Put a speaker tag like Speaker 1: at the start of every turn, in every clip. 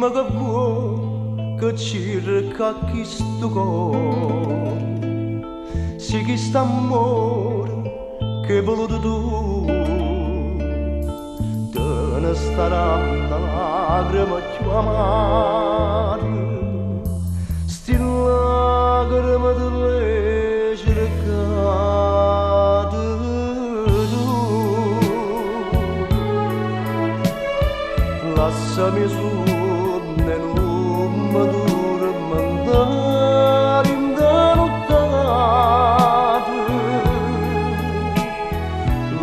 Speaker 1: vagabond que cerca questo cuore, se questo amore che voluto tu, te ne starà una lacrima più amara, sti lacrima di lei cercate tu, lasciami su.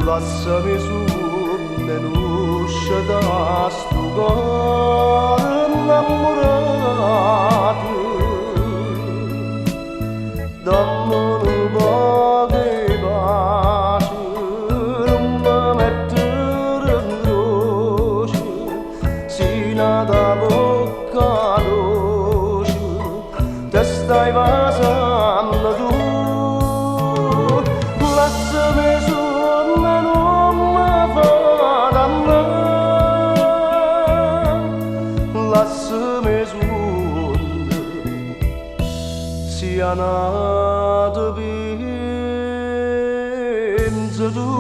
Speaker 1: Lasciami su nell'uscia da sto cuore innamorato, dammi un po' di pace, non mi mettere in croce, sino da bocca dolce, te stai passando tu, lasciami su. Lasciami su sia nata pensa tu,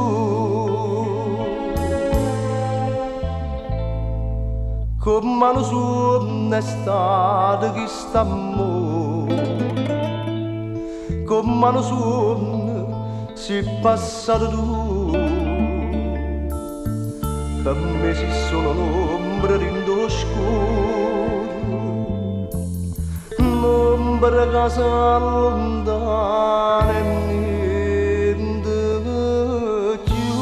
Speaker 1: come non sono estate che st'amore, come non sono si è passato tu, per me si sono l'ombra rindo scuro, l'ombra che si allontana e niente più.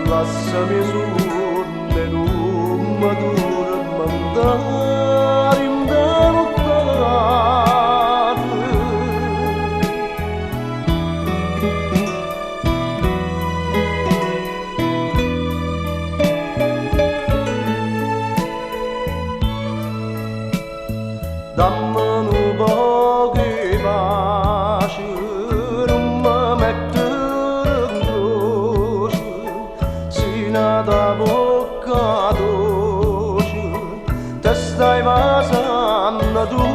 Speaker 1: Lasciami su non matura mandare in dammi un po' di pace, non mi mettere in croce, sino da bocca dolce, te stai passando tu,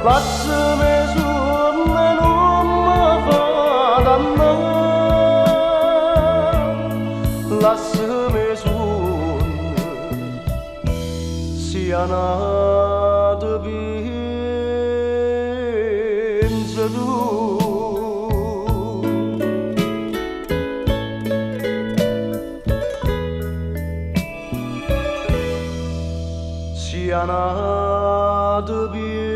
Speaker 1: lasciami su e non mi fa dannare, lasciami su sia nata pensa tu, sia nata pensa